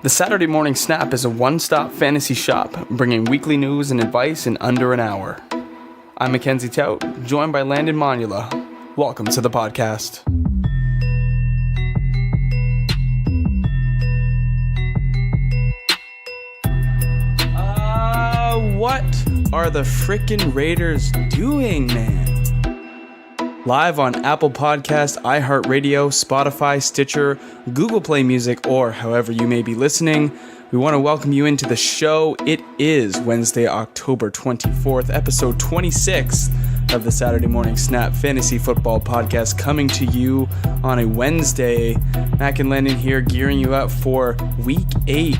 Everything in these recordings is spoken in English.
The Saturday Morning Snap is a one-stop fantasy shop, bringing weekly news and advice in under an hour. I'm Mackenzie Tout, joined by Landon Monula. Welcome to the podcast. What are the frickin' Raiders doing, man? Live on Apple Podcast, iHeartRadio, Spotify, Stitcher, Google Play Music, or however you may be listening, we want to welcome you into the show. It is Wednesday, October 24th, episode 26 of the Saturday Morning Snap Fantasy Football Podcast, coming to you on a Wednesday. Mac and Landon here, gearing you up for Week 8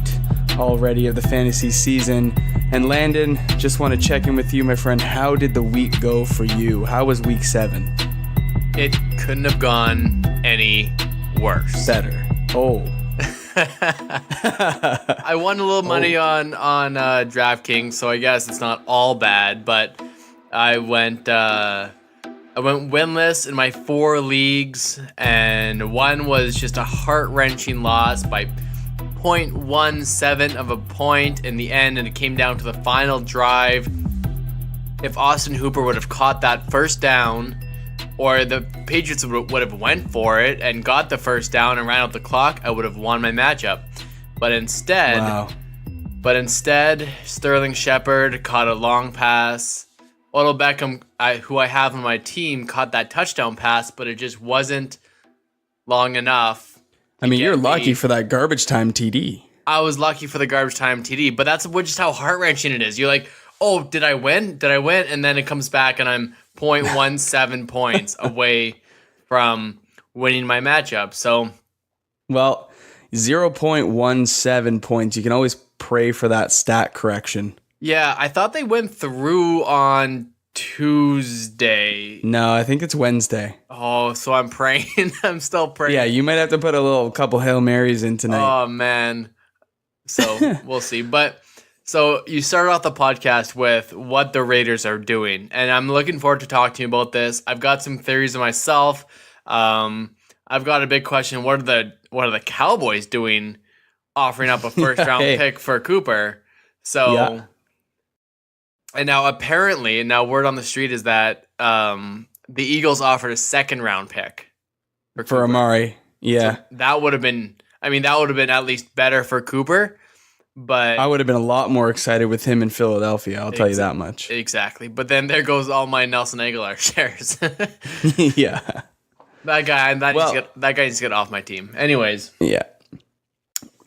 already of the fantasy season. And Landon, just want to check in with you, my friend. How did the week go for you? How was Week 7? It couldn't have gone any worse. Better. Oh. I won a little money on DraftKings, so I guess it's not all bad. But I went winless in my 4 leagues, and one was just a heart-wrenching loss by 0.17 of a point in the end, and it came down to the final drive. If Austin Hooper would have caught that first down, or the Patriots would have went for it and got the first down and ran out the clock, I would have won my matchup. But instead, Sterling Shepard caught a long pass. Odell Beckham, who I have on my team, caught that touchdown pass, but it just wasn't long enough. I mean, you're lucky for that garbage time TD. I was lucky for the garbage time TD, but that's just how heart-wrenching it is. You're like, oh, did I win? Did I win? And then it comes back and I'm 0.17 points away from winning my matchup. So, well, 0.17 points. You can always pray for that stat correction. Yeah, I thought they went through on Tuesday. No, I think it's Wednesday. Oh, so I'm praying. I'm still praying. Yeah, you might have to put a couple Hail Marys in tonight. Oh, man. So we'll see. But so you started off the podcast with what the Raiders are doing, and I'm looking forward to talking to you about this. I've got some theories of myself. I've got a big question. What are the Cowboys doing, offering up a first round pick for Cooper? So, yeah. And now apparently, word on the street is that the Eagles offered a second round pick for Amari. Yeah, so that would have been at least better for Cooper. But I would have been a lot more excited with him in Philadelphia. I'll tell you that much. Exactly. But then there goes all my Nelson Aguilar shares. Yeah. That guy needs to get off my team. Anyways. Yeah.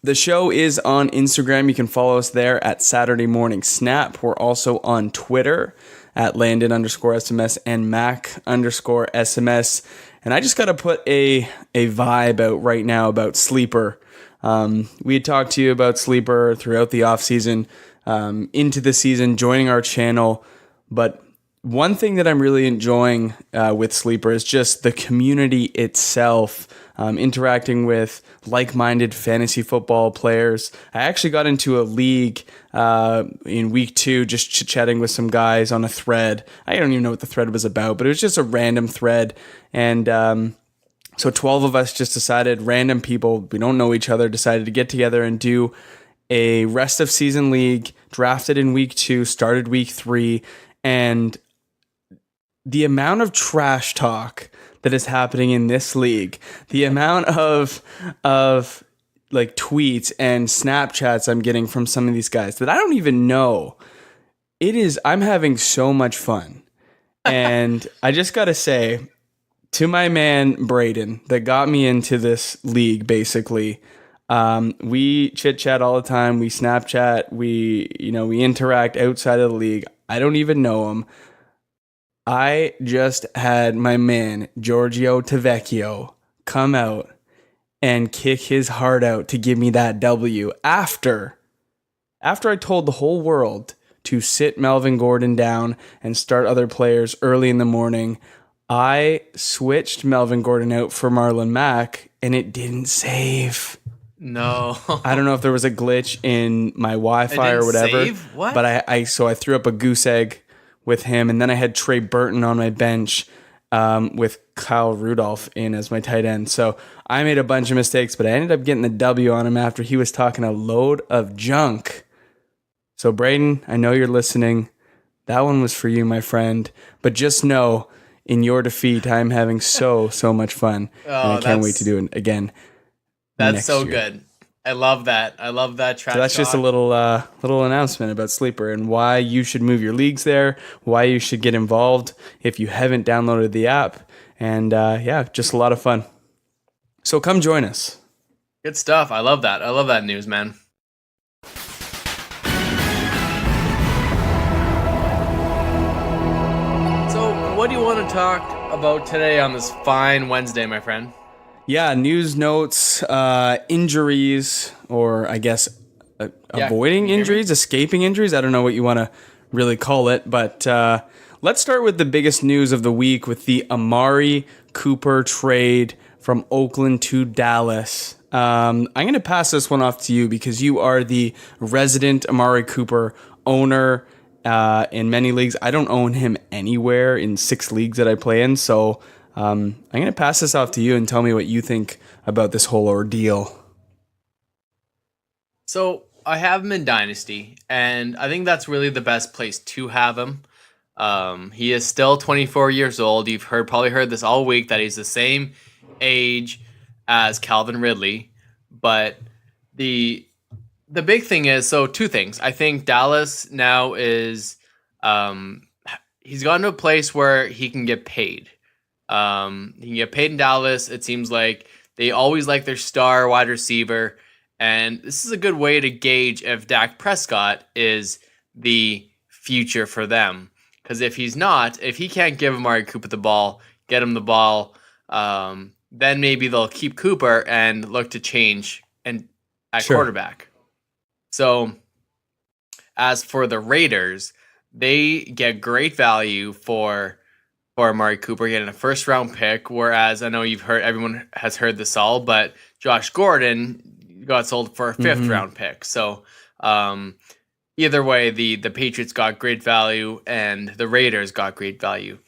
The show is on Instagram. You can follow us there at Saturday Morning Snap. We're also on Twitter at Landon_SMS and Mac_SMS. And I just got to put a vibe out right now about Sleeper. We had talked to you about Sleeper throughout the offseason, into the season, joining our channel. But one thing that I'm really enjoying with Sleeper is just the community itself, interacting with like-minded fantasy football players. I actually got into a league in week 2, just chit-chatting with some guys on a thread. I don't even know what the thread was about, but it was just a random thread. And so 12 of us just decided, random people, we don't know each other, decided to get together and do a rest of season league, drafted in week 2, started week 3, and the amount of trash talk that is happening in this league, the amount of like tweets and Snapchats I'm getting from some of these guys that I don't even know, I'm having so much fun. And I just got to say, to my man Braden that got me into this league, basically, we chit chat all the time. We Snapchat. We interact outside of the league. I don't even know him. I just had my man Giorgio Tavecchio come out and kick his heart out to give me that W after I told the whole world to sit Melvin Gordon down and start other players early in the morning. I switched Melvin Gordon out for Marlon Mac, and it didn't save. No. I don't know if there was a glitch in my Wi-Fi or whatever. Save? What? But I threw up a goose egg with him, and then I had Trey Burton on my bench. with Kyle Rudolph in as my tight end. So I made a bunch of mistakes, but I ended up getting the W on him after he was talking a load of junk. So Braden, I know you're listening. That one was for you, my friend. But just know, in your defeat, I'm having so much fun. And I can't wait to do it again. That's so good. I love that. I love that trash. So that's just a little announcement about Sleeper and why you should move your leagues there, why you should get involved if you haven't downloaded the app. And just a lot of fun. So come join us. Good stuff. I love that. I love that news, man. So what do you want to talk about today on this fine Wednesday, my friend? Yeah, news notes, injuries, or I guess avoiding injuries, escaping injuries. I don't know what you want to really call it, but let's start with the biggest news of the week with the Amari Cooper trade from Oakland to Dallas. I'm going to pass this one off to you because you are the resident Amari Cooper owner in many leagues. I don't own him anywhere in 6 leagues that I play in, so I'm going to pass this off to you and tell me what you think about this whole ordeal. So I have him in Dynasty, and I think that's really the best place to have him. He is still 24 years old. You've probably heard this all week that he's the same age as Calvin Ridley. But the big thing is, so 2 things. I think Dallas now is he's gotten to a place where he can get paid. He can get paid in Dallas. It seems like they always like their star wide receiver. And this is a good way to gauge if Dak Prescott is the future for them. Because if he's not, if he can't give Amari Cooper the ball, get him the ball, then maybe they'll keep Cooper and look to change at quarterback. So as for the Raiders, they get great value for Amari Cooper getting a 1st-round pick, whereas I know everyone has heard this all, but Josh Gordon got sold for a 5th-round pick. So either way, the Patriots got great value and the Raiders got great value.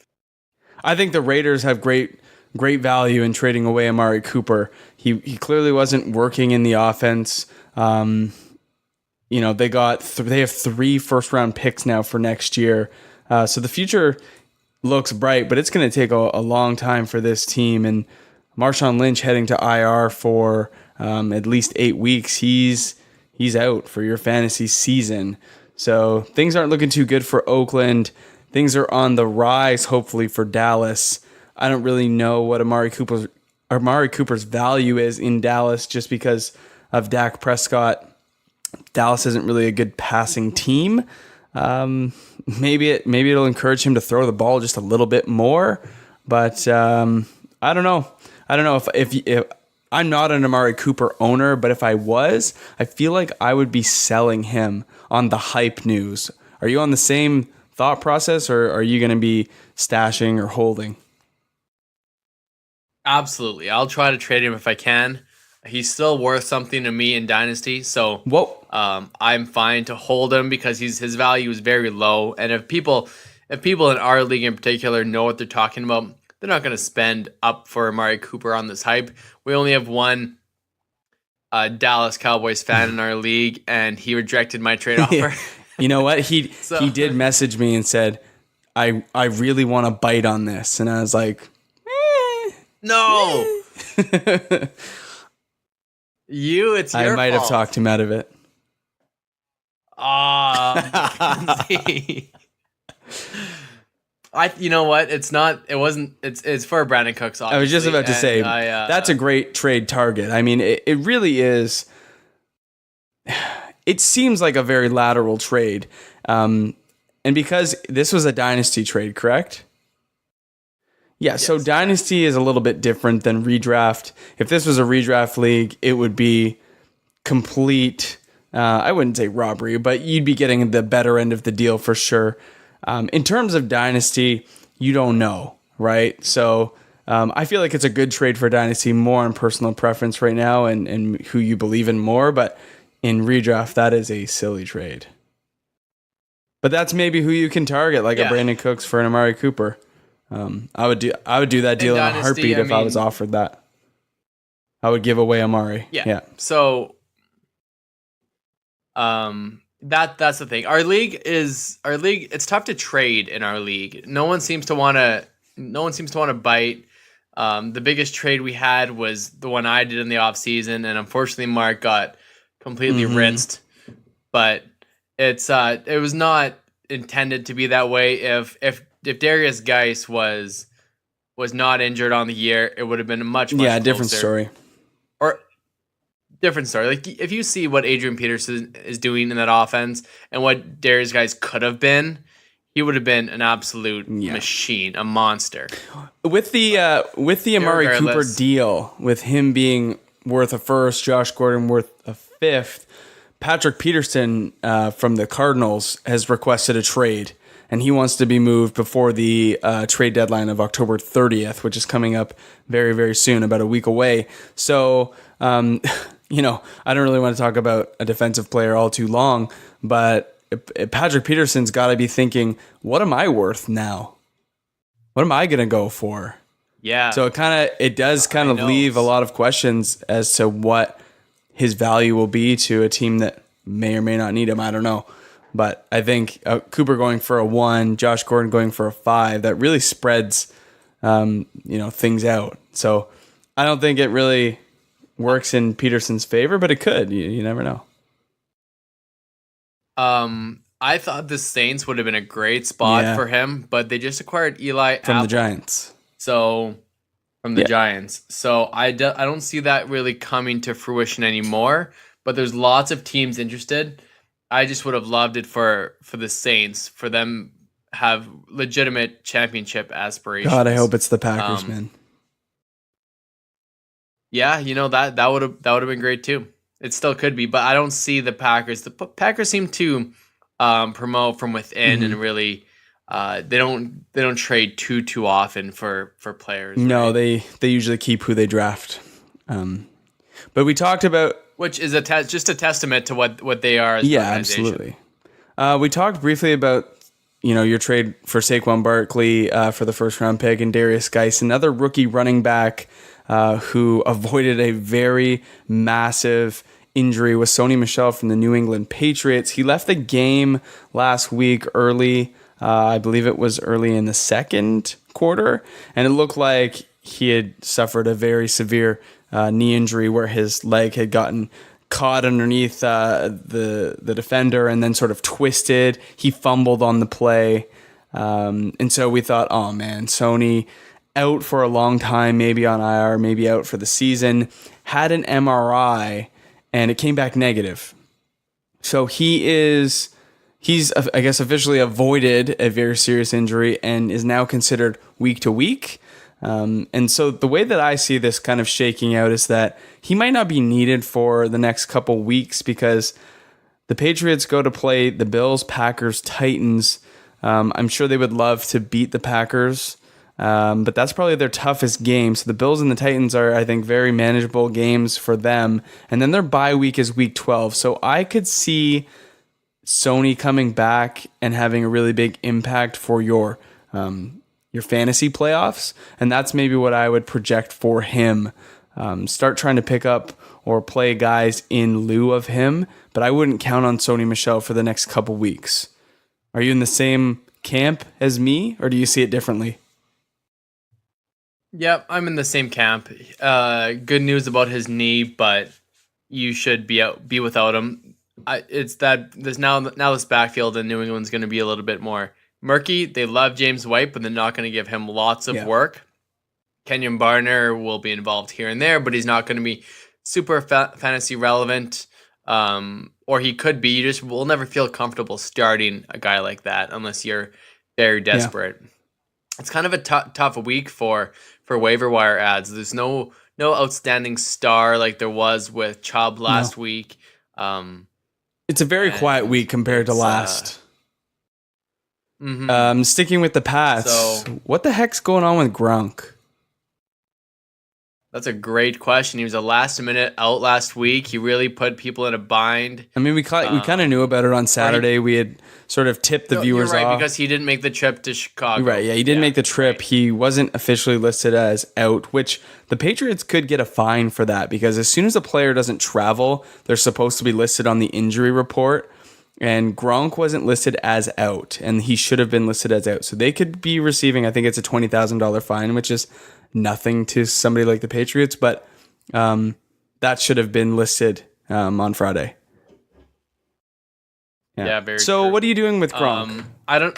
I think the Raiders have great value in trading away Amari Cooper. He clearly wasn't working in the offense. They have 3 1st-round picks now for next year. So the future looks bright, but it's going to take a long time for this team. And Marshawn Lynch heading to IR for at least 8 weeks. He's out for your fantasy season. So things aren't looking too good for Oakland. Things are on the rise, hopefully, for Dallas. I don't really know what Amari Cooper's value is in Dallas just because of Dak Prescott. Dallas isn't really a good passing team. Maybe it'll encourage him to throw the ball just a little bit more, but I don't know. I don't know if I'm not an Amari Cooper owner, but if I was, I feel like I would be selling him on the hype news. Are you on the same thought process, or are you going to be stashing or holding? Absolutely. I'll try to trade him if I can. He's still worth something to me in Dynasty, so I'm fine to hold him because his value is very low. And if people in our league in particular know what they're talking about, they're not going to spend up for Amari Cooper on this hype. We only have one Dallas Cowboys fan in our league, and he rejected my trade offer. You know what? He did message me and said, I really want to bite on this. And I was like, no. It's your fault. I might have talked him out of it. You know what? It's for Brandon Cooks, obviously. I was just about to say, that's a great trade target. I mean, it really is. It seems like a very lateral trade. And because this was a dynasty trade, correct? Yeah, yes. So Dynasty is a little bit different than redraft. If this was a redraft league, it would be complete, I wouldn't say robbery, but you'd be getting the better end of the deal for sure. In terms of Dynasty, you don't know, right? So I feel like it's a good trade for Dynasty, more on personal preference right now and who you believe in more, but in redraft, that is a silly trade. But that's maybe who you can target, like a Brandon Cooks for an Amari Cooper. I would do that deal in a Dynasty, heartbeat if I was offered that. I would give away Amari. Yeah. So, that's the thing. Our league. It's tough to trade in our league. No one seems to want to bite. The biggest trade we had was the one I did in the off season, and unfortunately, Mark got completely rinsed. But it was not intended to be that way. If Darius Geis was not injured on the year, it would have been a much closer. Different story. Or different story. Like if you see what Adrian Peterson is doing in that offense and what Darius Geis could have been, he would have been an absolute machine, a monster. With the Amari Cooper deal, with him being worth a first, Josh Gordon worth a fifth, Patrick Peterson from the Cardinals has requested a trade, and he wants to be moved before the trade deadline of October 30th, which is coming up very, very soon, about a week away. So, I don't really want to talk about a defensive player all too long, but Patrick Peterson's got to be thinking, what am I worth now? What am I going to go for? Yeah. So it does leave a lot of questions as to what his value will be to a team that may or may not need him. I don't know. But I think Cooper going for a 1, Josh Gordon going for a 5, that really spreads, things out. So I don't think it really works in Peterson's favor, but it could. You never know. I thought the Saints would have been a great spot for him, but they just acquired Eli from the Giants. Giants. So I don't see that really coming to fruition anymore, but there's lots of teams interested. I just would have loved it for the Saints, for them have legitimate championship aspirations. God, I hope it's the Packers, man. Yeah, that would have been great too. It still could be, but I don't see the Packers. The Packers seem to promote from within, and really they don't trade too often for players. No, right? They usually keep who they draft. But we talked about, which is just a testament to what they are as an organization. Absolutely. We talked briefly about your trade for Saquon Barkley for the first round pick, and Darius Geis, another rookie running back who avoided a very massive injury, with Sony Michel from the New England Patriots. He left the game last week early. I believe it was early in the second quarter, and it looked like he had suffered a very severe knee injury where his leg had gotten caught underneath the defender and then sort of twisted. He fumbled on the play. And so we thought, oh man, Sony out for a long time, maybe on IR, maybe out for the season, had an MRI and it came back negative. So he's, I guess, officially avoided a very serious injury and is now considered week to week. And so the way that I see this kind of shaking out is that he might not be needed for the next couple weeks, because the Patriots go to play the Bills, Packers, Titans. I'm sure they would love to beat the Packers, but that's probably their toughest game. So the Bills and the Titans are, I think, very manageable games for them. And then their bye week is week 12. So I could see Sony coming back and having a really big impact for your fantasy playoffs. And that's maybe what I would project for him. Start trying to pick up or play guys in lieu of him, but I wouldn't count on Sony Michel for the next couple weeks. Are you in the same camp as me, or do you see it differently? Yep, I'm in the same camp. Good news about his knee, but you should be without him. It's that there's now this backfield in New England's going to be a little bit more murky. They love James White, but they're not going to give him lots of work. Kenyon Barner will be involved here and there, but he's not going to be super fantasy relevant. Or he could be. You just will never feel comfortable starting a guy like that unless you're very desperate. Yeah. It's kind of a tough week for waiver wire ads. There's no outstanding star like there was with Chubb last week. It's a very quiet week compared to last. Sticking with the Pats, what the heck's going on with Gronk? That's a great question. He was a last minute out last week. He really put people in a bind. I mean, we kind of knew about it on Saturday. We had sort of tipped the viewers you're right, off. because he didn't make the trip to Chicago. You're right, yeah, he didn't make the trip. Right. He wasn't officially listed as out, which the Patriots could get a fine for that, because as soon as a player doesn't travel, they're supposed to be listed on the injury report. And Gronk wasn't listed as out, and he should have been listed as out. So they could be receiving, I think it's a $20,000 fine, which is nothing to somebody like the Patriots, but that should have been listed on Friday. Yeah, very So true. What are you doing with Gronk? I don't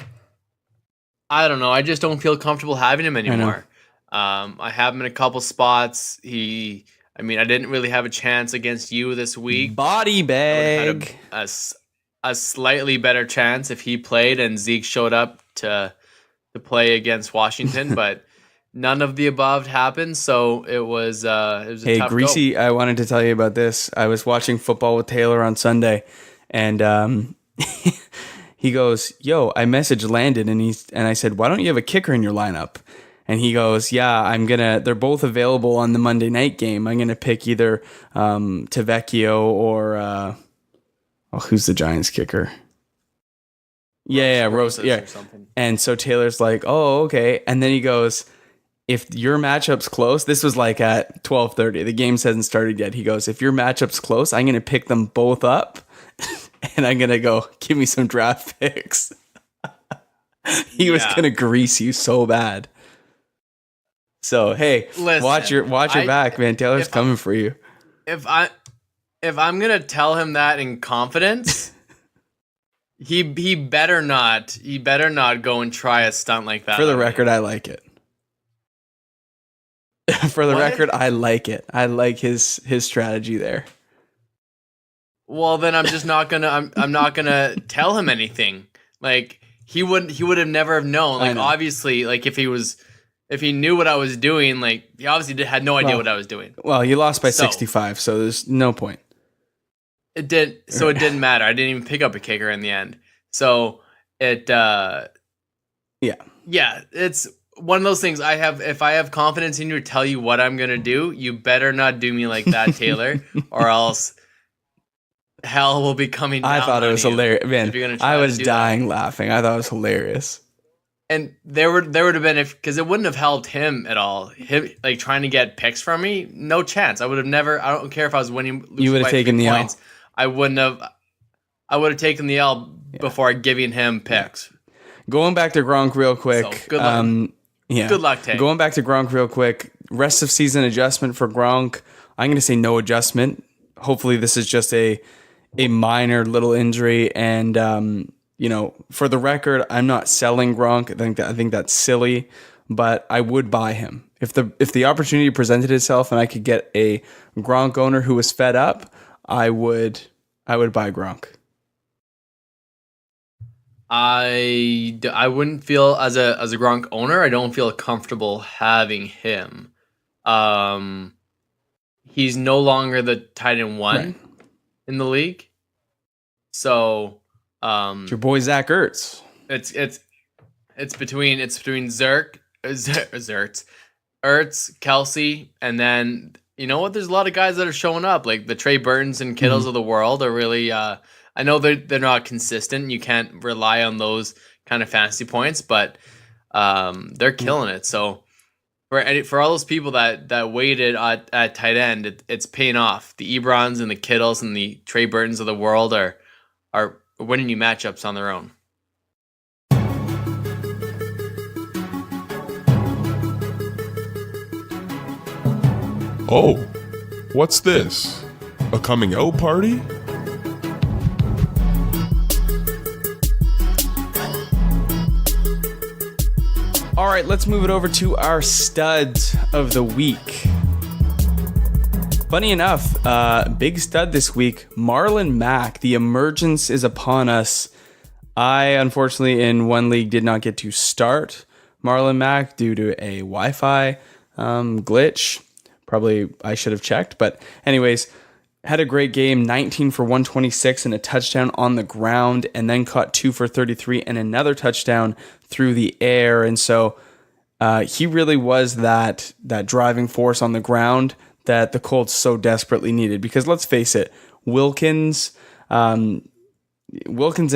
know. I just don't feel comfortable having him anymore. I have him in a couple spots. I didn't really have a chance against you this week. Body bag. A slightly better chance if he played and Zeke showed up to play against Washington, but none of the above happened, so it was a tough Greasy, go. I wanted to tell you about this. I was watching football with Taylor on Sunday, and he goes, "Yo, I messaged Landon," and I said, "Why don't you have a kicker in your lineup?" And he goes, "Yeah, they're both available on the Monday night game. I'm gonna pick either Tavecchio or who's the Giants kicker?" Rose. Yeah. Or something. And so Taylor's like, "Oh, okay." And then he goes, "If your matchup's close," this was like at 12:30. The game hasn't started yet. He goes, "If your matchup's close, I'm going to pick them both up and I'm going to go, give me some draft picks." He was going to grease you so bad. So, hey, listen, watch your back, man. Taylor's coming for you. If I'm going to tell him that in confidence, he better not go and try a stunt like that. For the record, I like it. For the record, I like it. I like his strategy there. Well, then I'm just not gonna. I'm not gonna tell him anything. Like he would have never have known. Like obviously, like if he knew what I was doing, like he obviously had no idea what I was doing. Well, you lost by 65, so there's no point. It didn't matter. I didn't even pick up a kicker in the end. So it. Yeah. It's one of those things. If I have confidence in you to tell you what I'm gonna do, you better not do me like that, Taylor, or else hell will be coming down. I thought it was hilarious, man. I was dying laughing. I thought it was hilarious. And there would have been, because it wouldn't have helped him at all. Him like trying to get picks from me, no chance. I would have never. I don't care if I was winning. You would have taken the points. L. I wouldn't have. I would have taken the L before giving him picks. Going back to Gronk real quick. So, good luck. Good luck, Tay. Going back to Gronk real quick. Rest of season adjustment for Gronk. I'm going to say no adjustment. Hopefully this is just a minor little injury. And, for the record, I'm not selling Gronk. I think that's silly, but I would buy him. If the opportunity presented itself and I could get a Gronk owner who was fed up, I would buy Gronk. I wouldn't feel as a Gronk owner. I don't feel comfortable having him. He's no longer the tight end one in the league. So it's your boy Zach Ertz. It's between Ertz, Kelsey, and then you know what? There's a lot of guys that are showing up, like the Trey Burtons and Kittles of the world are really. I know they're not consistent. You can't rely on those kind of fantasy points, but they're killing it. So for all those people that waited at tight end, it's paying off. The Ebrons and the Kittles and the Trey Burtons of the world are winning you matchups on their own. Oh, what's this? A coming out party? All right, let's move it over to our studs of the week. Funny enough, big stud this week, Marlon Mac. The emergence is upon us. I, unfortunately, in one league did not get to start Marlon Mac due to a Wi-Fi glitch. Probably I should have checked. But anyways, had a great game, 19 for 126 and a touchdown on the ground, and then caught 2 for 33 and another touchdown through the air. And so he really was that driving force on the ground that the Colts so desperately needed. Because let's face it, Wilkins and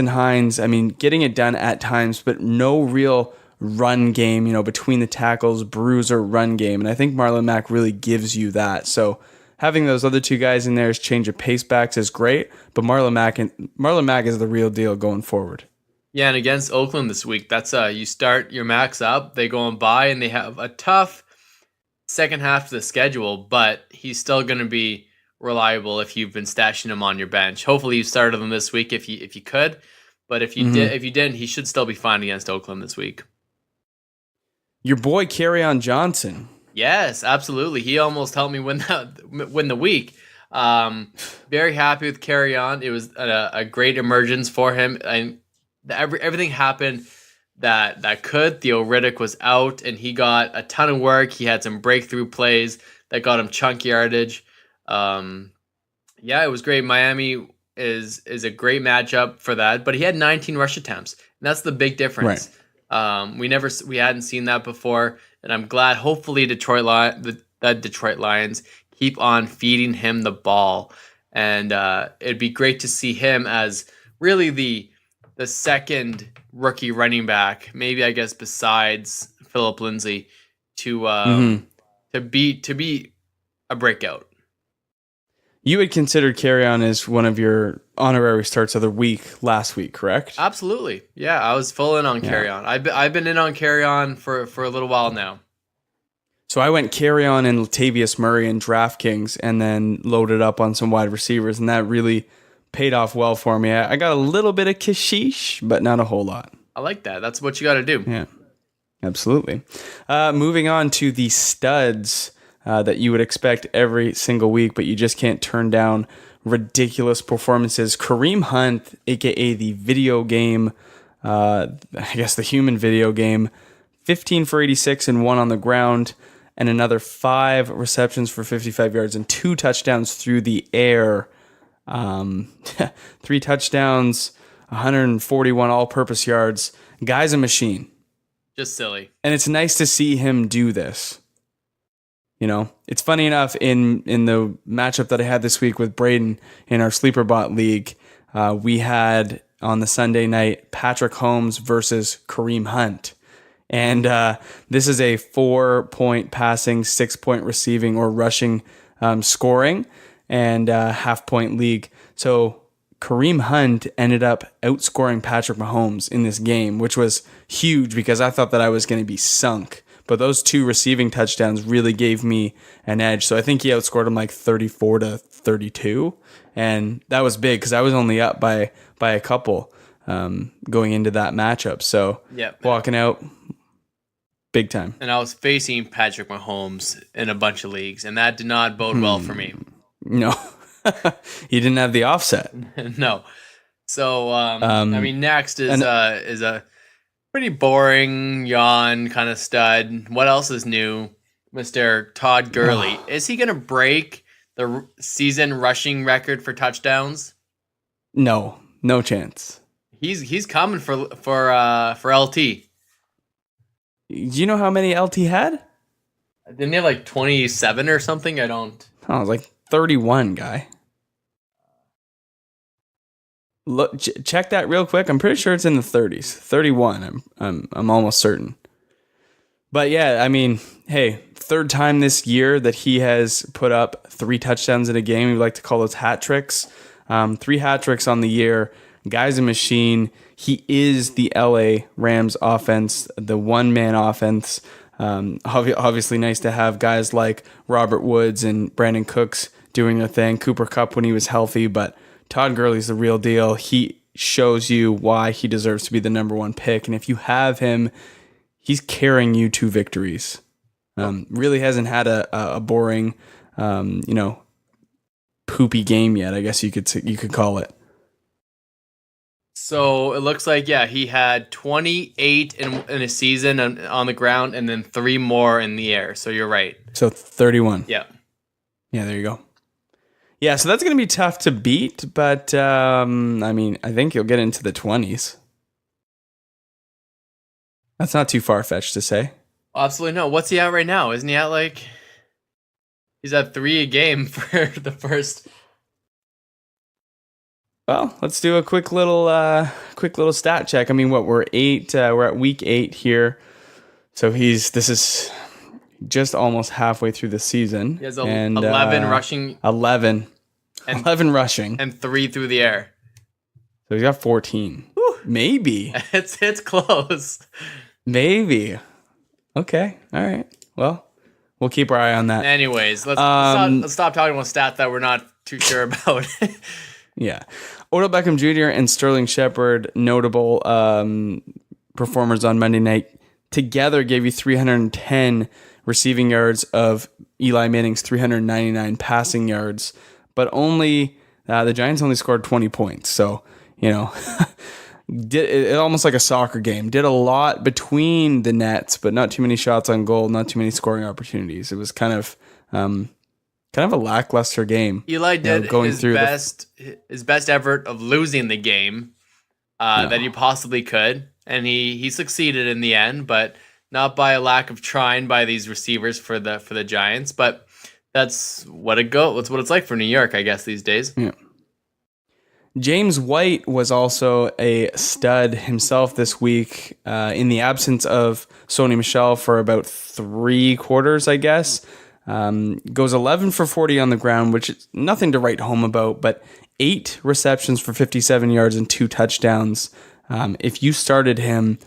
Hines, I mean, getting it done at times, but no real run game, between the tackles, bruiser run game. And I think Marlon Mac really gives you that. So having those other two guys in there as change of pace backs is great, but Marlon Mac is the real deal going forward. Yeah, and against Oakland this week, that's you start your Max up, they go on by, and they have a tough second half of the schedule, but he's still going to be reliable if you've been stashing him on your bench. Hopefully you started him this week if you could, but if you didn't, he should still be fine against Oakland this week. Your boy Kerryon Johnson. Yes, absolutely. He almost helped me win the week. Very happy with Kerryon. It was a great emergence for him, and everything happened that could. Theo Riddick was out, and he got a ton of work. He had some breakthrough plays that got him chunk yardage. It was great. Miami is a great matchup for that, but he had 19 rush attempts, and that's the big difference. Right. We hadn't seen that before, and I'm glad. Hopefully, the Detroit Lions keep on feeding him the ball, and it'd be great to see him as really the second rookie running back, maybe I guess besides Phillip Lindsay, to be a breakout. You had considered Kerryon as one of your honorary starts of the week last week, correct? Absolutely. Yeah, I was full in on Kerryon. I've been in on Kerryon for a little while now. So I went Kerryon and Latavius Murray in DraftKings and then loaded up on some wide receivers, and that really paid off well for me. I got a little bit of kashish, but not a whole lot. I like that. That's what you got to do. Yeah, absolutely. Moving on to the studs that you would expect every single week, but you just can't turn down ridiculous performances. Kareem Hunt, a.k.a. the video game, I guess the human video game, 15 for 86 and 1 on the ground, and another 5 receptions for 55 yards and 2 touchdowns through the air. 3 touchdowns, 141 all-purpose yards. Guy's a machine. Just silly. And it's nice to see him do this. It's funny enough, in the matchup that I had this week with Braden in our Sleeper Bot League, we had on the Sunday night Patrick Holmes versus Kareem Hunt. And this is a 4-point passing, 6-point receiving or rushing scoring, and half-point league. So Kareem Hunt ended up outscoring Patrick Mahomes in this game, which was huge because I thought that I was going to be sunk. But those 2 receiving touchdowns really gave me an edge. So I think he outscored him like 34-32. And that was big because I was only up by a couple going into that matchup. So walking out, big time. And I was facing Patrick Mahomes in a bunch of leagues, and that did not bode well for me. No. He didn't have the offset. No. So, next is a pretty boring yawn kind of stud. What else is new? Mr. Todd Gurley. Is he going to break the season rushing record for touchdowns? No chance. He's coming for LT. Do you know how many LT had? Didn't he have like 27 or something? I don't. Oh, it was like 31, guy. Look, check that real quick. I'm pretty sure it's in the 30s. 31. I'm almost certain. But yeah, I mean, hey, third time this year that he has put up 3 touchdowns in a game. We like to call those hat tricks. 3 hat tricks on the year. Guy's a machine. He is the LA Rams offense, the one-man offense. Obviously nice to have guys like Robert Woods and Brandon Cooks doing their thing. Cooper Kupp when he was healthy, but Todd Gurley's the real deal. He shows you why he deserves to be the number 1 pick. And if you have him, he's carrying you to victories. Really hasn't had a boring, poopy game yet, I guess you could call it. So it looks like, he had 28 in a season on the ground and then 3 more in the air. So you're right. So 31. Yeah. Yeah, there you go. Yeah, so that's going to be tough to beat, but I think you'll get into the 20s. That's not too far-fetched to say. Absolutely no. What's he at right now? Isn't he at like? He's at 3 a game for the first. Well, let's do a quick little stat check. I mean, we're at week 8 here, so this is just almost halfway through the season. He has 11 rushing. 11 rushing and 3 through the air. So he's got 14. Whew. Maybe it's close. Maybe. Okay. All right. Well, we'll keep our eye on that. Anyways, let's stop talking about stats that we're not too sure about. Yeah. Odell Beckham Jr. and Sterling Shepard, notable performers on Monday night, together gave you 310 receiving yards of Eli Manning's 399 passing yards, but only the Giants only scored 20 points. So, it almost like a soccer game. Did a lot between the nets, but not too many shots on goal, not too many scoring opportunities. It was kind of a lackluster game. Eli did his best effort of losing the game that he possibly could, and he succeeded in the end, but not by a lack of trying by these receivers for the Giants. But that's what it's like for New York, I guess, these days. Yeah. James White was also a stud himself this week in the absence of Sony Michel for about 3 quarters, I guess. Goes 11 for 40 on the ground, which is nothing to write home about, but 8 receptions for 57 yards and 2 touchdowns. If you started him,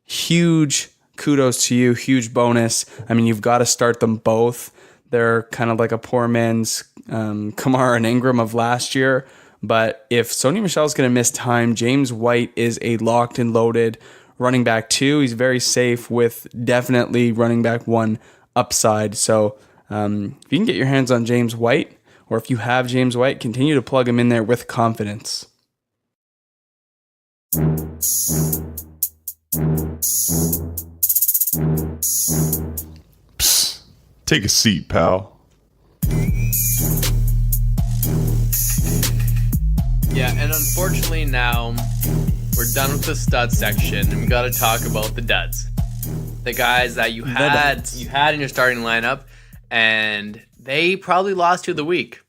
huge kudos to you, huge bonus. I mean, you've got to start them both. They're kind of like a poor man's Kamara and Ingram of last year. But if Sony Michel's going to miss time, James White is a locked and loaded running back 2. He's very safe with definitely running back 1 upside. So if you can get your hands on James White, or if you have James White, continue to plug him in there with confidence. Psst, take a seat, pal. Yeah, and unfortunately now we're done with the stud section, and we got to talk about the duds. The guys that you had in your starting lineup, and they probably lost to the week.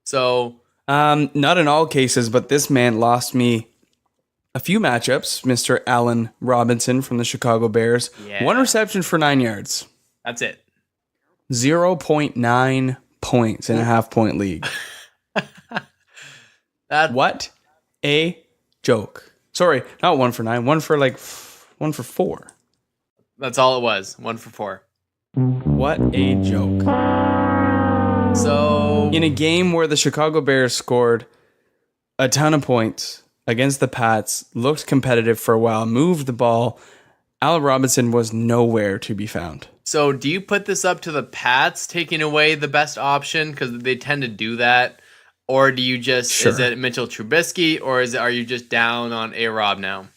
So, not in all cases, but this man lost me a few matchups. Mr. Allen Robinson from the Chicago Bears, 1 reception for 9 yards. That's it. 0.9 points in a half-point league. What a joke. Sorry, not 1 for 9, 1 for 4. That's all it was. 1 for 4. What a joke. So, in a game where the Chicago Bears scored a ton of points against the Pats, looked competitive for a while, moved the ball, Allen Robinson was nowhere to be found. So do you put this up to the Pats taking away the best option, because they tend to do that? Or do you just, Is it Mitchell Trubisky, or are you just down on A-Rob now?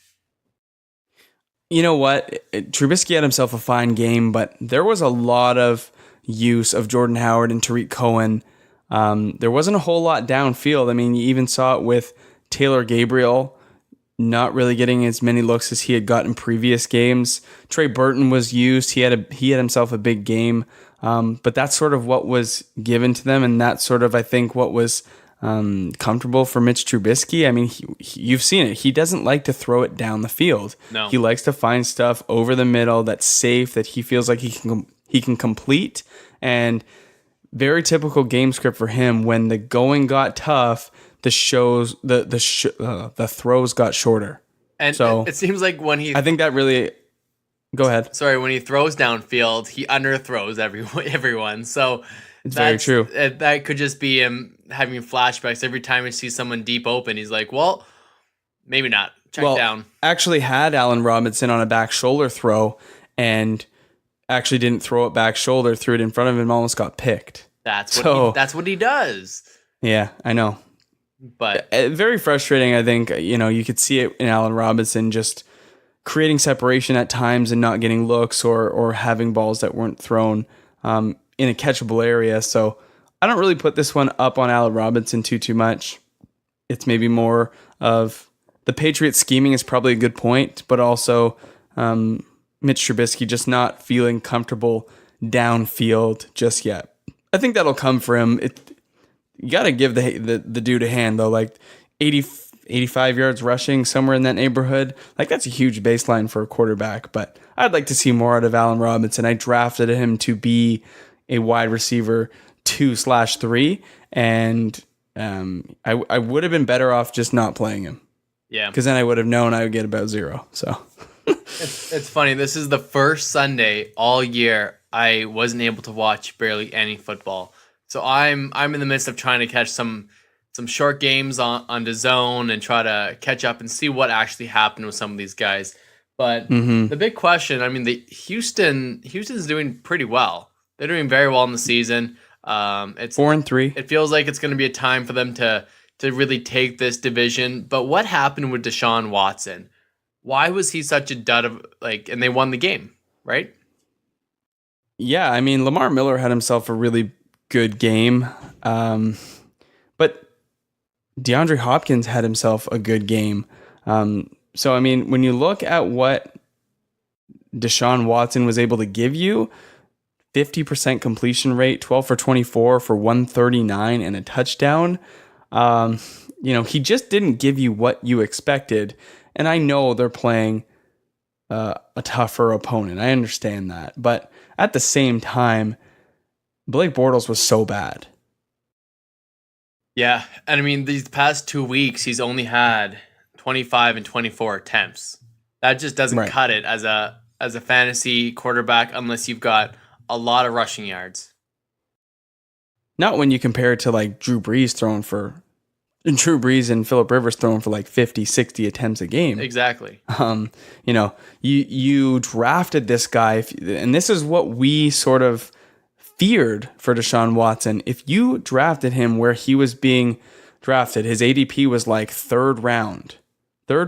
You know what? Trubisky had himself a fine game, but there was a lot of use of Jordan Howard and Tariq Cohen. There wasn't a whole lot downfield. I mean, you even saw it with Taylor Gabriel not really getting as many looks as he had got in previous games. Trey Burton was used. He had himself a big game. But that's sort of what was given to them, and that's sort of, I think, what was comfortable for Mitch Trubisky. I mean, you've seen it. He doesn't like to throw it down the field. No. He likes to find stuff over the middle that's safe, that he feels like he can complete. And very typical game script for him. When the going got tough, the throws got shorter. And so it seems like I think that really. Go ahead. Sorry, when he throws downfield, he underthrows everyone. So it's very true. That could just be him having flashbacks every time he sees someone deep open. He's like, well, maybe not. Check down. Actually had Allen Robinson on a back shoulder throw and actually didn't throw it back shoulder, threw it in front of him, almost got picked. That's what he does. Yeah, I know. But very frustrating, I think. You could see it in Allen Robinson just creating separation at times and not getting looks or having balls that weren't thrown in a catchable area. So I don't really put this one up on Allen Robinson too much. It's maybe more of the Patriots scheming is probably a good point, but also Mitch Trubisky just not feeling comfortable downfield just yet. I think that'll come for him. You got to give the dude a hand, though. Like 85 yards rushing, somewhere in that neighborhood. Like, that's a huge baseline for a quarterback. But I'd like to see more out of Allen Robinson. I drafted him to be a wide receiver 2/3, and I would have been better off just not playing him. Yeah. Because then I would have known I would get about 0. So it's funny. This is the first Sunday all year I wasn't able to watch barely any football. So I'm in the midst of trying to catch some short games on DAZN and try to catch up and see what actually happened with some of these guys. But the big question, I mean, Houston's doing pretty well. They're doing very well in the season. It's 4-3. It feels like it's going to be a time for them to really take this division. But what happened with Deshaun Watson? Why was he such a dud and they won the game, right? Yeah, I mean, Lamar Miller had himself a really good game. But DeAndre Hopkins had himself a good game. So, I mean, when you look at what Deshaun Watson was able to give you, 50% completion rate, 12 for 24 for 139 and a touchdown. He just didn't give you what you expected. And I know they're playing a tougher opponent. I understand that. But at the same time, Blake Bortles was so bad. Yeah. And I mean, these past 2 weeks, he's only had 25 and 24 attempts. That just doesn't cut it as a fantasy quarterback unless you've got a lot of rushing yards. Not when you compare it to like Drew Brees and Phillip Rivers throwing for like 50, 60 attempts a game. Exactly. You drafted this guy, and this is what we sort of feared for Deshaun Watson. If you drafted him where he was being drafted, his ADP was like third,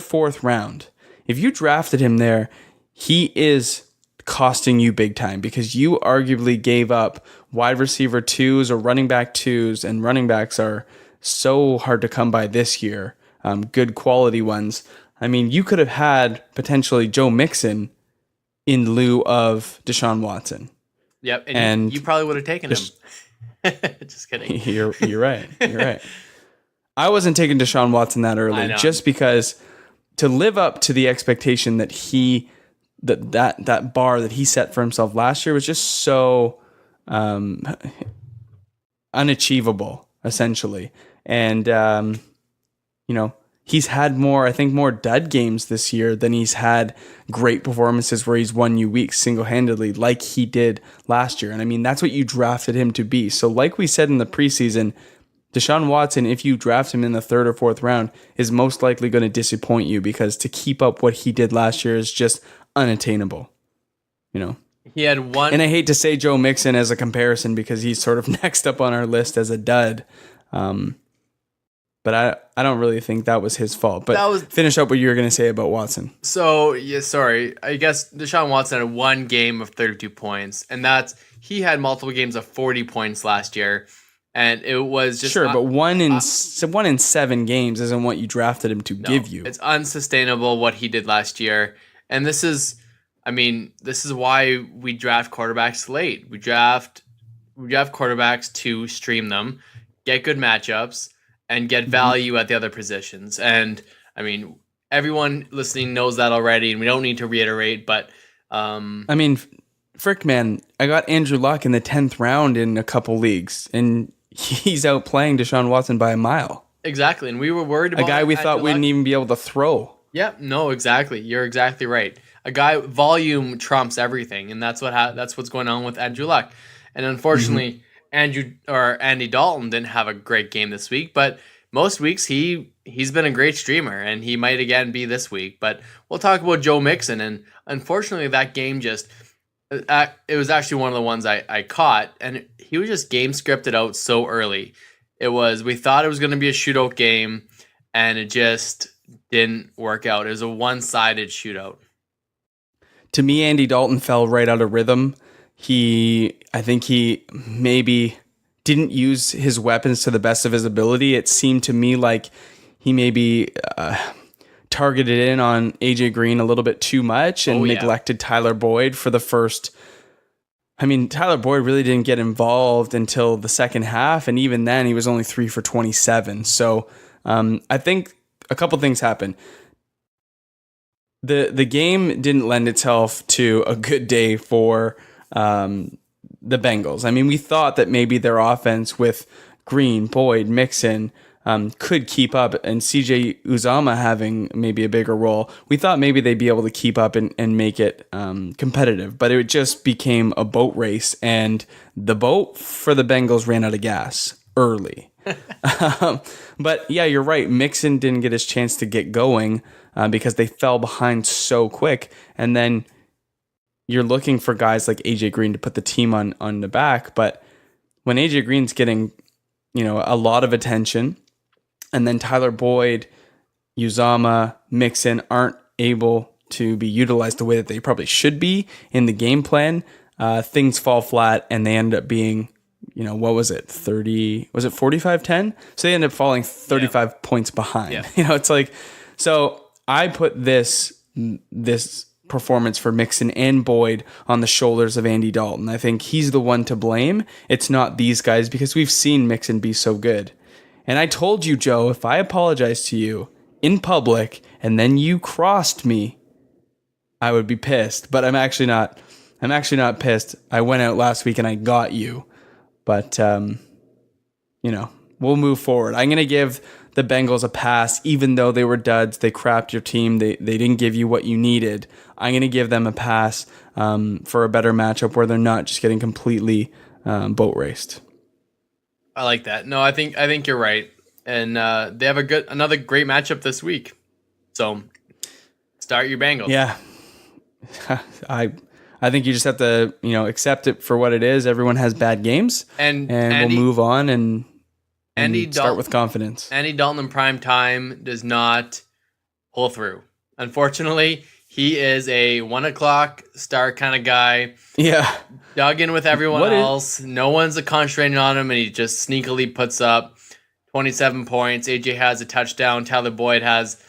fourth round. If you drafted him there, he is costing you big time because you arguably gave up wide receiver 2s or running back 2s, and running backs are so hard to come by this year. Good quality ones. I mean, you could have had potentially Joe Mixon in lieu of Deshaun Watson. Yep, and you probably would have taken him. Just kidding. You're right. You're right. I wasn't taking Deshaun Watson that early just because to live up to the expectation that that bar that he set for himself last year was just so unachievable, essentially. And, he's had more dud games this year than he's had great performances where he's won you weeks single-handedly like he did last year. And I mean, that's what you drafted him to be. So like we said in the preseason, Deshaun Watson, if you draft him in the 3rd or 4th round, is most likely going to disappoint you because to keep up what he did last year is just unattainable. He had one, and I hate to say Joe Mixon as a comparison because he's sort of next up on our list as a dud. But I don't really think that was his fault. But finish up what you were going to say about Watson. So, yeah, sorry. I guess Deshaun Watson had one game of 32 points, and he had multiple games of 40 points last year. And it was just but one in 7 games isn't what you drafted him to give you. It's unsustainable what he did last year. And this is why we draft quarterbacks late. We draft quarterbacks to stream them, get good matchups, and get value at the other positions. And I mean, everyone listening knows that already, and we don't need to reiterate. But frick, man, I got Andrew Luck in the 10th round in a couple leagues, and he's outplaying Deshaun Watson by a mile. Exactly, and we were worried about a guy we thought wouldn't even be able to throw. Yeah, no, exactly. You're exactly right. A guy, volume trumps everything, and that's what's going on with Andrew Luck. And unfortunately, Andy Dalton didn't have a great game this week, but most weeks he's been a great streamer, and he might again be this week. But we'll talk about Joe Mixon, and unfortunately, that game it was actually one of the ones I caught, and he was just game scripted out so early. We thought it was going to be a shootout game, and it just didn't work out. It was a one-sided shootout. To me, Andy Dalton fell right out of rhythm. I think he maybe didn't use his weapons to the best of his ability. It seemed to me like he maybe targeted in on AJ Green a little bit too much and neglected Tyler Boyd for the first. I mean, Tyler Boyd really didn't get involved until the second half, and even then he was only 3 for 27. So I think a couple things happened. The game didn't lend itself to a good day for the Bengals. I mean, we thought that maybe their offense with Green, Boyd, Mixon could keep up, and CJ Uzama having maybe a bigger role. We thought maybe they'd be able to keep up and make it competitive, but it just became a boat race, and the boat for the Bengals ran out of gas early. But yeah, you're right. Mixon didn't get his chance to get going because they fell behind so quick, and then you're looking for guys like AJ Green to put the team on the back. But when AJ Green's getting, a lot of attention, and then Tyler Boyd, Uzama, Mixon aren't able to be utilized the way that they probably should be in the game plan, things fall flat, and they end up being, what was it? 45-10? So they end up falling 35 points behind. Yeah. It's like, so I put this performance for Mixon and Boyd on the shoulders of Andy Dalton. I think he's the one to blame. It's not these guys, because we've seen Mixon be so good. And I told you, Joe, if I apologize to you in public and then you crossed me, I would be pissed. But I'm actually not pissed. I went out last week and I got you. But we'll move forward. I'm going to give the Bengals a pass, even though they were duds. They crapped your team. They didn't give you what you needed. I'm going to give them a pass for a better matchup where they're not just getting completely boat raced. I like that. No, I think you're right, and they have another great matchup this week. So start your Bengals. Yeah, I think you just have to accept it for what it is. Everyone has bad games, and we'll move on and start with confidence. Andy Dalton in prime time does not pull through. Unfortunately, he is a 1:00 start kind of guy. Yeah. Dug in with everyone else. No one's concentrating on him, and he just sneakily puts up 27 points. AJ has a touchdown. Tyler Boyd has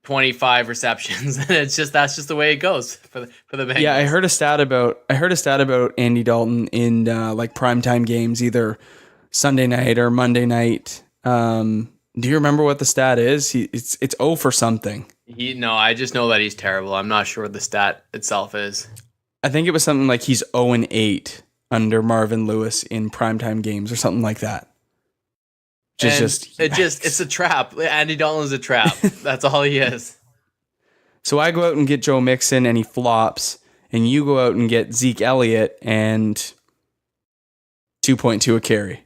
25 receptions, and that's just the way it goes for the Bengals. Yeah, I heard a stat about Andy Dalton in like primetime games, either Sunday night or Monday night. Do you remember what the stat is? It's 0 for something. No, I just know that he's terrible. I'm not sure what the stat itself is. I think it was something like he's 0-8 under Marvin Lewis in primetime games or something like that. It's a trap. Andy Dalton is a trap. That's all he is. So I go out and get Joe Mixon and he flops, and you go out and get Zeke Elliott and 2.2 a carry.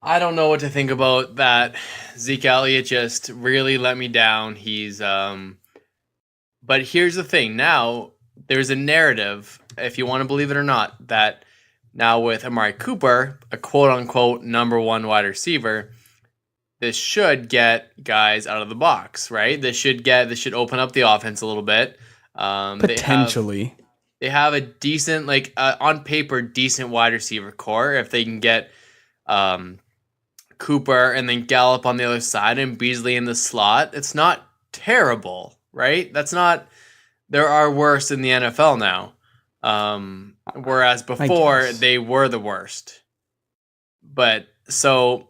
I don't know what to think about that. Zeke Elliott just really let me down. He's but here's the thing. Now there's a narrative, if you want to believe it or not, that now with Amari Cooper, a quote unquote number one wide receiver, this should get guys out of the box, right? This should open up the offense a little bit. Potentially. They have a decent, on paper, decent wide receiver core. If they can get Cooper and then Gallup on the other side and Beasley in the slot, it's not terrible, right? There are worse in the NFL now. Whereas before they were the worst. But so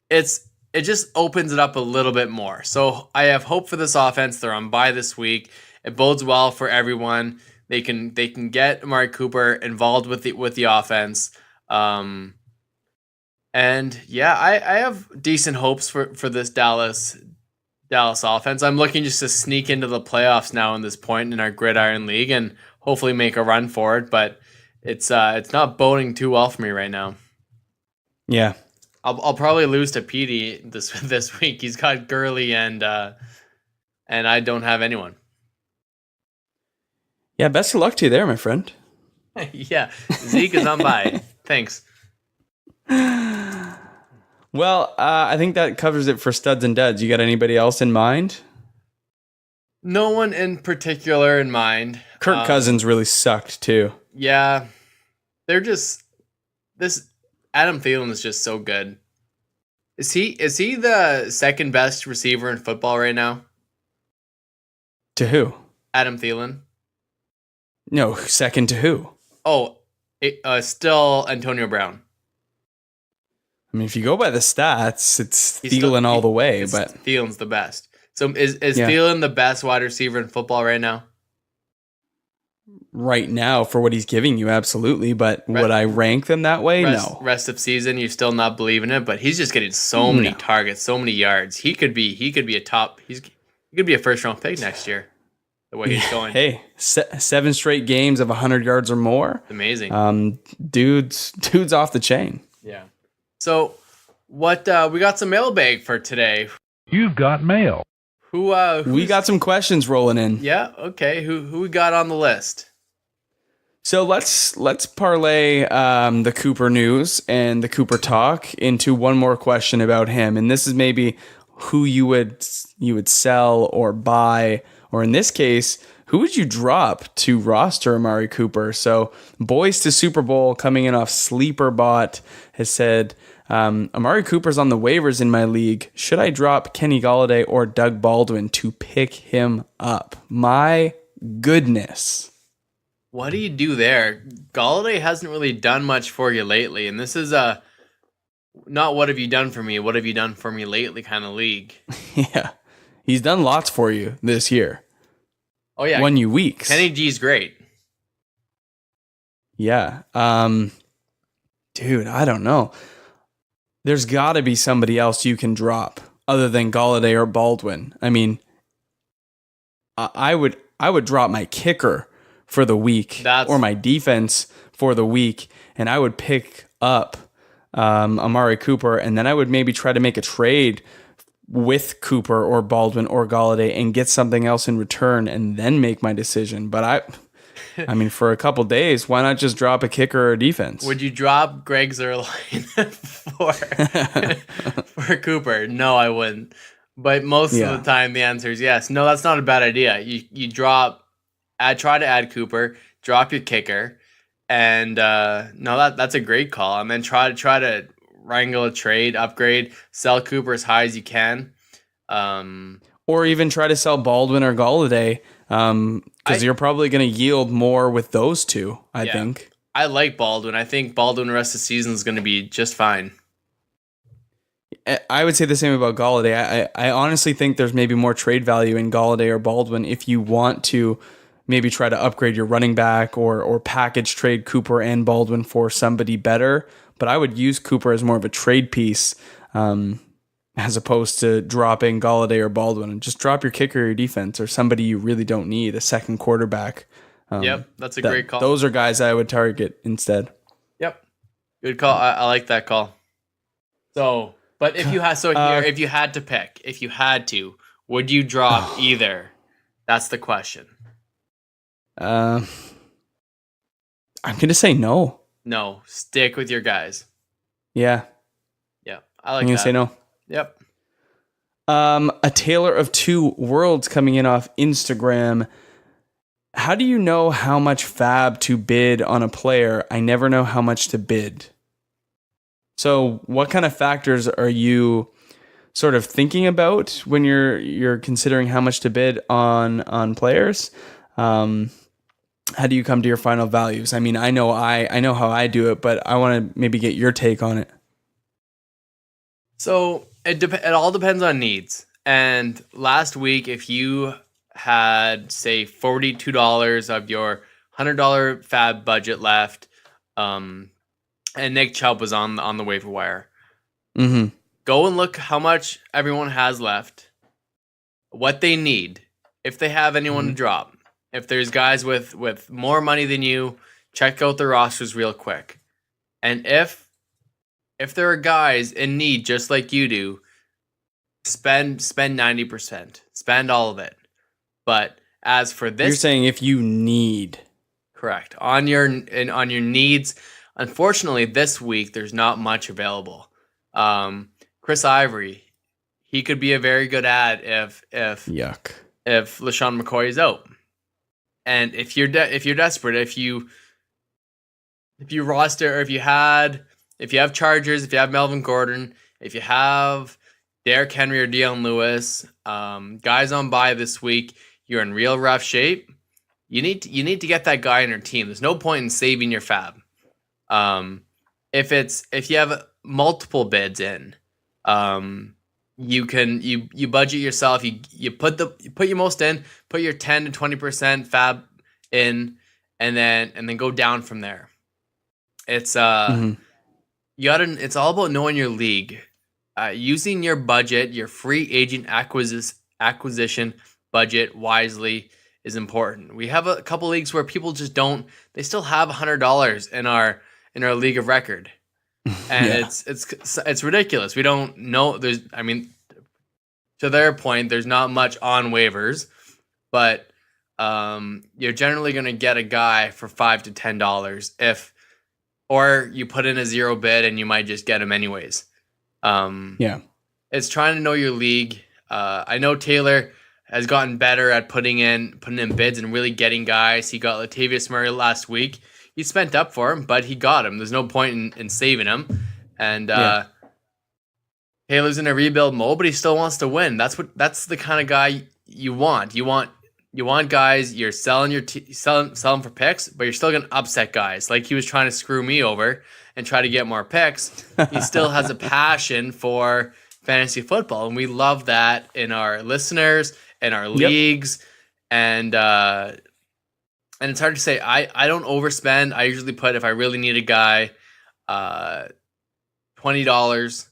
it just opens it up a little bit more. So I have hope for this offense. They're on bye this week. It bodes well for everyone. They can get Amari Cooper involved with the offense. And yeah, I have decent hopes for this Dallas offense. I'm looking just to sneak into the playoffs now in this point in our Gridiron League and hopefully make a run for it. But it's not boding too well for me right now. Yeah, I'll probably lose to Petey this week. He's got Gurley and I don't have anyone. Yeah, best of luck to you there, my friend. Yeah, Zeke is on bye. Thanks. Well, I think that covers it for studs and duds. You got anybody else in mind? No one in particular in mind. Kirk Cousins really sucked too. Yeah, this Adam Thielen is just so good. Is he the second best receiver in football right now? To who? Adam Thielen. No, second to who? Oh, still Antonio Brown. I mean, if you go by the stats, it's He's still- Thielen all the way. It's- But Thielen's the best. So is Yeah. Thielen the best wide receiver in football right now? right now, for what he's giving you, absolutely. But Right. would I rank them that way? No. Rest of season, you still not believing it, but he's just getting so many No. targets, so many yards. He could be he could be a first round pick next year. The way he's going, Hey, 7 straight games of 100 yards or more. amazing. Dude's off the chain. Yeah. So what we got some mailbag for today. You've got mail. We got some questions rolling in. Yeah, okay. Who we got on the list? So let's parlay the Cooper news and the Cooper talk into one more question about him, and this is maybe who you would sell or buy, or in this case, who would you drop to roster Amari Cooper? So Boys to Super Bowl coming in off Sleeper Bot has said, Amari Cooper's on the waivers in my league. Should I drop Kenny Golladay or Doug Baldwin to pick him up? My goodness. What do you do there? Golladay hasn't really done much for you lately, and this is a not what have you done for me, what have you done for me lately kind of league. Yeah. He's done lots for you this year. Oh yeah, Won you weeks. Kenny G's great. Yeah. Dude, I don't know. There's got to be somebody else you can drop other than Golladay or Baldwin. I mean, I would drop my kicker for the week or my defense for the week, and I would pick up Amari Cooper, and then I would maybe try to make a trade with Cooper or Baldwin or Golladay and get something else in return and then make my decision. But I mean, for a couple days, why not just drop a kicker or a defense? Would you drop Greg Zuerlein for Cooper? No, I wouldn't. But most of the time, the answer is yes. No, that's not a bad idea. You try to add Cooper, drop your kicker, and that's a great call. And then try to wrangle a trade, upgrade, sell Cooper as high as you can. Or even try to sell Baldwin or Golladay, because you're probably going to yield more with those two, I think. I like Baldwin. I think Baldwin the rest of the season is going to be just fine. I would say the same about Golladay. I honestly think there's maybe more trade value in Golladay or Baldwin if you want to maybe try to upgrade your running back or package trade Cooper and Baldwin for somebody better. But I would use Cooper as more of a trade piece as opposed to dropping Golladay or Baldwin. And just drop your kicker or your defense or somebody you really don't need, a second quarterback. Yep, that's a great call. Those are guys I would target instead. Yep, good call. I like that call. So, but if you had to pick, would you drop either? That's the question. I'm gonna say no. No, stick with your guys. Yeah, I like I'm gonna that. say no. Yep. A Tailor of Two Worlds coming in off Instagram. How do you know how much fab to bid on a player? I never know how much to bid. So what kind of factors are you sort of thinking about when you're considering how much to bid on players? How do you come to your final values? I mean, I know how I do it, but I want to maybe get your take on it. So it all depends on needs. And last week, if you had say $42 of your $100 fab budget left, and Nick Chubb was on the waiver wire, go and look how much everyone has left, what they need, if they have anyone to drop. If there's guys with more money than you, check out their rosters real quick. And if there are guys in need just like you do, spend 90%. Spend all of it. But as for this, you're saying if you need, correct, on your needs, unfortunately this week there's not much available. Chris Ivory, he could be a very good ad if yuck, if LaShawn McCoy is out. And if you're desperate, if you roster, or if you have Chargers, if you have Melvin Gordon, if you have Derrick Henry or Deion Lewis, guys on bye this week, you're in real rough shape, you need to get that guy on your team. There's no point in saving your fab. If you have multiple bids in, you can budget yourself. You put your most in, put your 10 to 20% fab in, and then go down from there. It's it's all about knowing your league, using your budget, your free agent acquisition budget wisely is important. We have a couple leagues where people just don't. They still have $100 in our league of record, and it's ridiculous. We don't know. To their point, there's not much on waivers, but you're generally going to get a guy for $5 to $10 or you put in a zero bid and you might just get him anyways. It's trying to know your league. I know Taylor has gotten better at putting in bids and really getting guys. He got Latavius Murray last week. He spent up for him, but he got him. There's no point in saving him. And Taylor's in a rebuild mode, but he still wants to win. That's the kind of guy you want. You want guys you're selling for picks, but you're still gonna upset guys. Like he was trying to screw me over and try to get more picks. He still has a passion for fantasy football, and we love that in our listeners and our leagues. And it's hard to say. I don't overspend. I usually put, if I really need a guy, $20.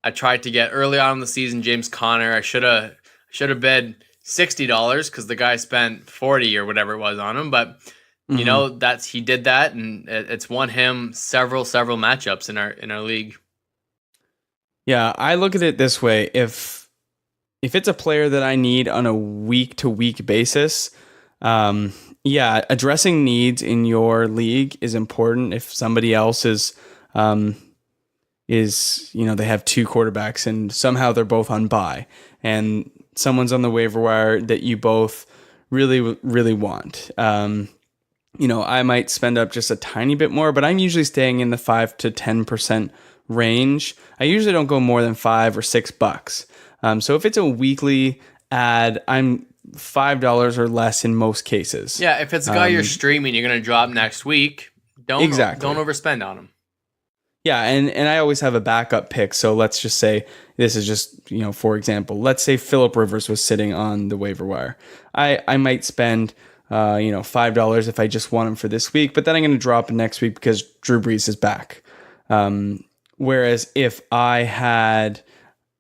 I tried to get early on in the season James Conner. I should have bid $60 because the guy spent $40 or whatever it was on him. But you know, he did that, and it's won him several matchups in our league. Yeah, I look at it this way: if it's a player that I need on a week to week basis, addressing needs in your league is important. If somebody else is they have two quarterbacks and somehow they're both on bye, and someone's on the waiver wire that you both really, really want. I might spend up just a tiny bit more, but I'm usually staying in the 5 to 10% range. I usually don't go more than $5 or $6. So if it's a weekly ad, I'm $5 or less in most cases. Yeah, if it's a guy you're streaming, you're going to drop next week. Don't overspend on him. Yeah, and I always have a backup pick. So let's just say this is just, for example, let's say Phillip Rivers was sitting on the waiver wire. I might spend $5 if I just want him for this week, but then I'm going to drop him next week because Drew Brees is back. Whereas if I had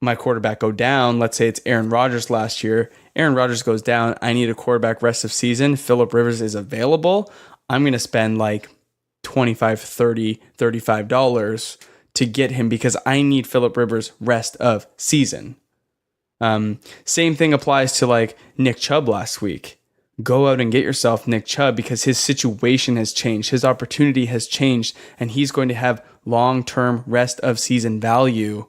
my quarterback go down, let's say it's Aaron Rodgers last year, Aaron Rodgers goes down, I need a quarterback rest of season, Phillip Rivers is available, I'm going to spend like $25, $30, $35 to get him because I need Phillip Rivers rest of season. Same thing applies to like Nick Chubb last week. Go out and get yourself Nick Chubb because his situation has changed. His opportunity has changed, and he's going to have long-term rest of season value.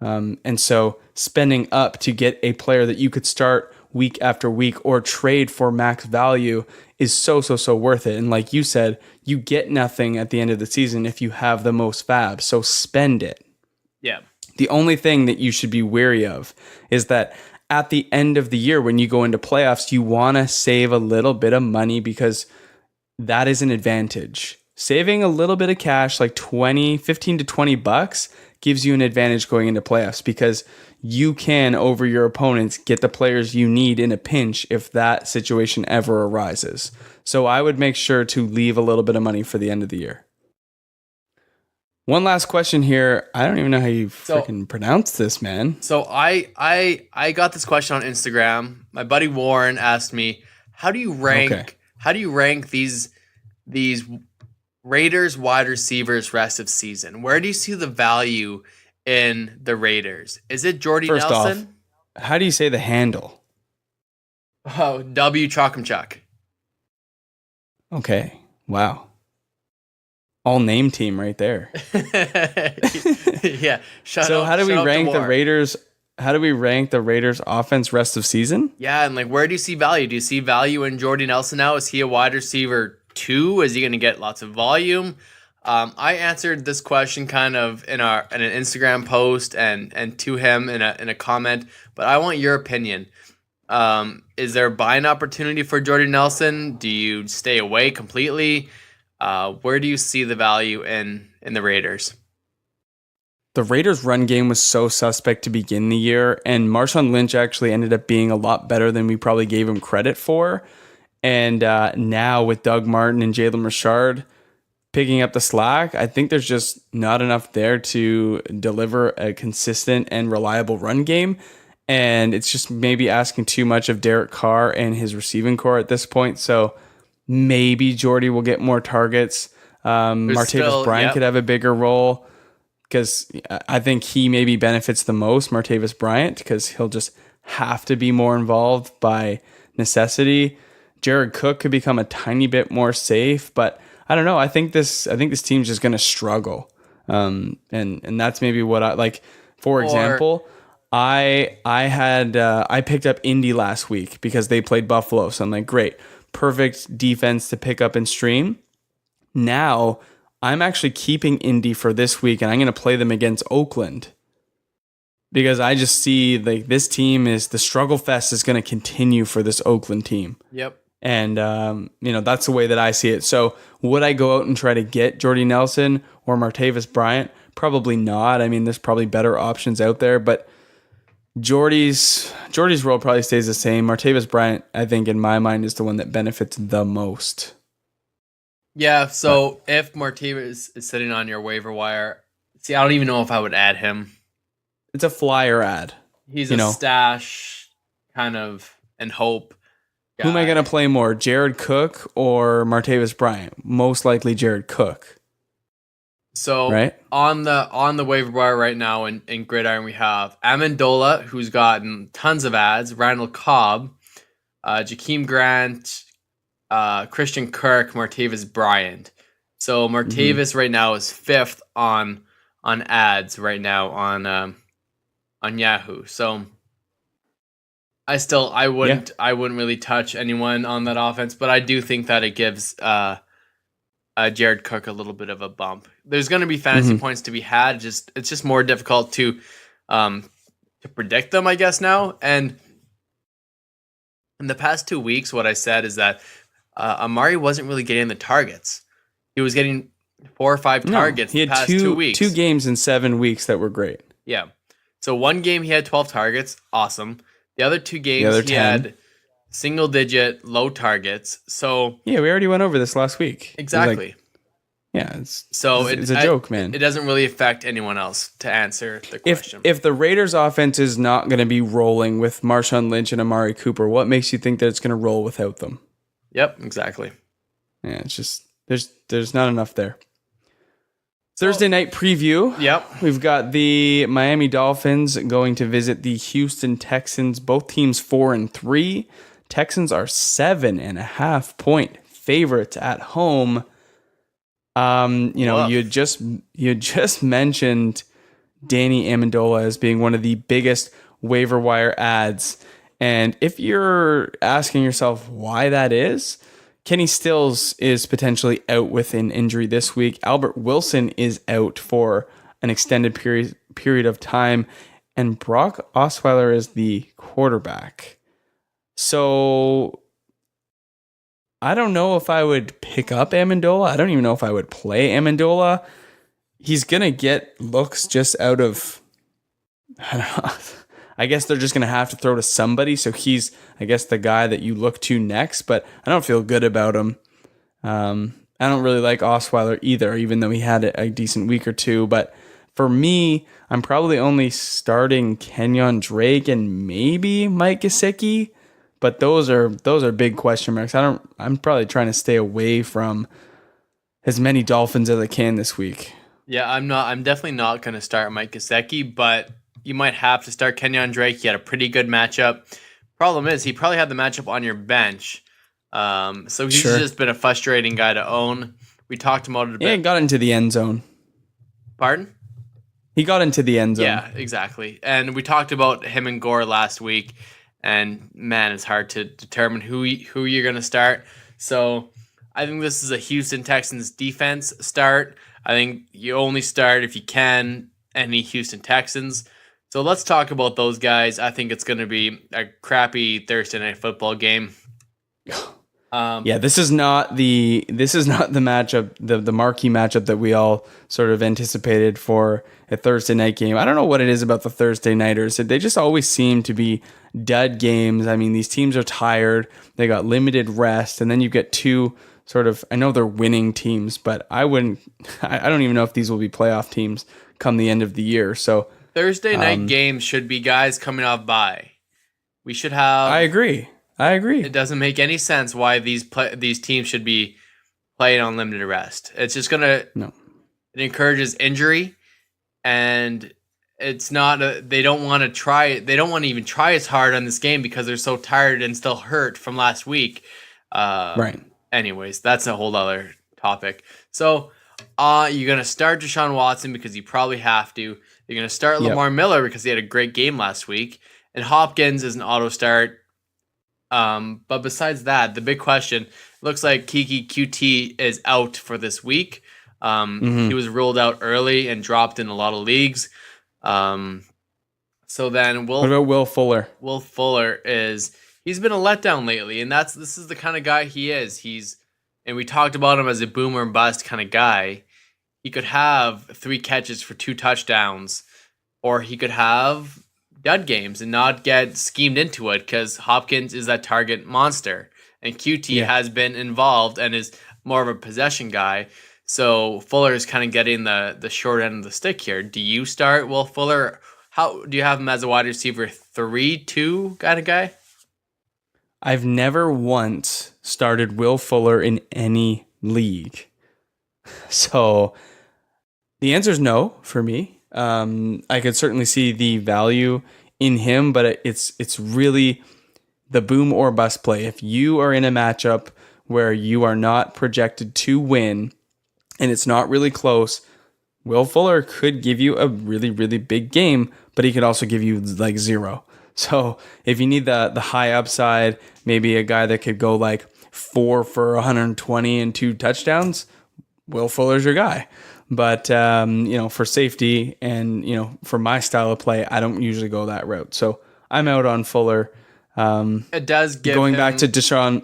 And so spending up to get a player that you could start week after week or trade for max value is so worth it. And like you said, you get nothing at the end of the season if you have the most fab. So spend it. Yeah. The only thing that you should be wary of is that at the end of the year, when you go into playoffs, you want to save a little bit of money because that is an advantage. Saving a little bit of cash, like $15 to $20, gives you an advantage going into playoffs because you can, over your opponents, get the players you need in a pinch if that situation ever arises. So I would make sure to leave a little bit of money for the end of the year. One last question here. I don't even know how you freaking pronounce this, man. So I got this question on Instagram. My buddy Warren asked me, how do you rank these Raiders wide receivers rest of season? Where do you see the value in the Raiders? Is it Jordy First Nelson? Off, how do you say the handle? Oh, W Chalk'em Chuck. Okay. Wow. All name team right there. Yeah. How do we rank the Raiders? How do we rank the Raiders offense rest of season? Yeah, and like where do you see value? Do you see value in Jordy Nelson now? Is he a wide receiver 2? Is he going to get lots of volume? I answered this question kind of in an Instagram post and to him in a comment, but I want your opinion. Is there a buying opportunity for Jordy Nelson? Do you stay away completely? Where do you see the value in the Raiders? The Raiders' run game was so suspect to begin the year, and Marshawn Lynch actually ended up being a lot better than we probably gave him credit for. And now with Doug Martin and Jalen Richard picking up the slack, I think there's just not enough there to deliver a consistent and reliable run game. And it's just maybe asking too much of Derek Carr and his receiving core at this point. So maybe Jordy will get more targets. Martavis Bryant could have a bigger role, because I think he maybe benefits the most, Martavis Bryant, because he'll just have to be more involved by necessity. Jared Cook could become a tiny bit more safe, but I don't know. I think this team's just going to struggle, and that's maybe what I like. For example, I picked up Indy last week because they played Buffalo, so I'm like, great, perfect defense to pick up and stream. Now I'm actually keeping Indy for this week, and I'm going to play them against Oakland, because I just see like this team is the struggle fest is going to continue for this Oakland team. Yep. And, that's the way that I see it. So would I go out and try to get Jordy Nelson or Martavis Bryant? Probably not. I mean, there's probably better options out there, but Jordy's role probably stays the same. Martavis Bryant, I think in my mind, is the one that benefits the most. Yeah, so if Martavis is sitting on your waiver wire, see, I don't even know if I would add him. It's a flyer ad. He's a stash kind of and hope guy. Who am I going to play more, Jared Cook or Martavis Bryant? Most likely Jared Cook. So right? on the waiver wire right now in Gridiron, we have Amendola, who's gotten tons of ads, Randall Cobb, Jakeem Grant, Christian Kirk, Martavis Bryant. So Martavis right now is 5th on ads right now on Yahoo. So I wouldn't really touch anyone on that offense, but I do think that it gives Jared Cook a little bit of a bump. There's going to be fantasy points to be had. It's just more difficult to predict them, I guess, now. And in the past 2 weeks, what I said is that Amari wasn't really getting the targets. He was getting 4 or 5 targets he had the past 2 weeks. 2 games in 7 weeks that were great. Yeah. So one game he had 12 targets. Awesome. The other 2 games he had single-digit low targets. So yeah, we already went over this last week. Exactly. It's a joke, man. It doesn't really affect anyone else to answer the question. If the Raiders offense is not going to be rolling with Marshawn Lynch and Amari Cooper, what makes you think that it's going to roll without them? Yep, exactly. Yeah, it's just there's not enough there. Thursday night preview. Yep. We've got the Miami Dolphins going to visit the Houston Texans. Both teams 4-3. Texans are 7.5 point favorites at home. You just mentioned Danny Amendola as being one of the biggest waiver wire ads. And if you're asking yourself why that is, Kenny Stills is potentially out with an injury this week. Albert Wilson is out for an extended period of time. And Brock Osweiler is the quarterback. So I don't know if I would pick up Amendola. I don't even know if I would play Amendola. He's going to get looks just out of, I don't know. I guess they're just going to have to throw to somebody. So he's, I guess, the guy that you look to next. But I don't feel good about him. I don't really like Osweiler either, even though he had a decent week or two. But for me, I'm probably only starting Kenyon Drake and maybe Mike Gesicki. But those are big question marks. I'm probably trying to stay away from as many Dolphins as I can this week. Yeah, I'm definitely not going to start Mike Gesicki, but you might have to start Kenyon Drake. He had a pretty good matchup. Problem is, he probably had the matchup on your bench. So he's just been a frustrating guy to own. We talked about it a bit. Yeah, he got into the end zone. Pardon? He got into the end zone. Yeah, exactly. And we talked about him and Gore last week. And man, it's hard to determine who you're going to start. So I think this is a Houston Texans defense start. I think you only start, if you can, any Houston Texans. So let's talk about those guys. I think it's going to be a crappy Thursday night football game. This is not the matchup, the marquee matchup that we all sort of anticipated for a Thursday night game. I don't know what it is about the Thursday nighters. They just always seem to be dud games. I mean, these teams are tired. They got limited rest, and then you get two sort of, I know they're winning teams, but I don't even know if these will be playoff teams come the end of the year. So Thursday night games should be guys coming off bye. We should have. I agree. It doesn't make any sense why these teams should be playing on limited rest. It's just It encourages injury, and it's not. They don't want to try. They don't want to even try as hard on this game because they're so tired and still hurt from last week. Right. Anyways, that's a whole other topic. So, you're gonna start Deshaun Watson because you probably have to. You're gonna start Lamar Miller because he had a great game last week, and Hopkins is an auto start. But besides that, the big question looks like Kiki QT is out for this week. He was ruled out early and dropped in a lot of leagues. So then what about Will Fuller? Will Fuller he's been a letdown lately, and this is the kind of guy he is. And we talked about him as a boomer and bust kind of guy. He could have 3 catches for 2 touchdowns, or he could have dud games and not get schemed into it because Hopkins is that target monster, and QT has been involved and is more of a possession guy. So Fuller is kind of getting the short end of the stick here. Do you start Will Fuller? How do you have him as a wide receiver 3-2 kind of guy? I've never once started Will Fuller in any league. So the answer is no for me. I could certainly see the value in him, but it's really the boom or bust play. If you are in a matchup where you are not projected to win and it's not really close, Will Fuller could give you a really, really big game, but he could also give you like 0. So if you need the high upside, maybe a guy that could go like 4 for 120 and 2 touchdowns, Will Fuller's your guy. But, for safety and, for my style of play, I don't usually go that route. So I'm out on Fuller. It does give going back to Deshaun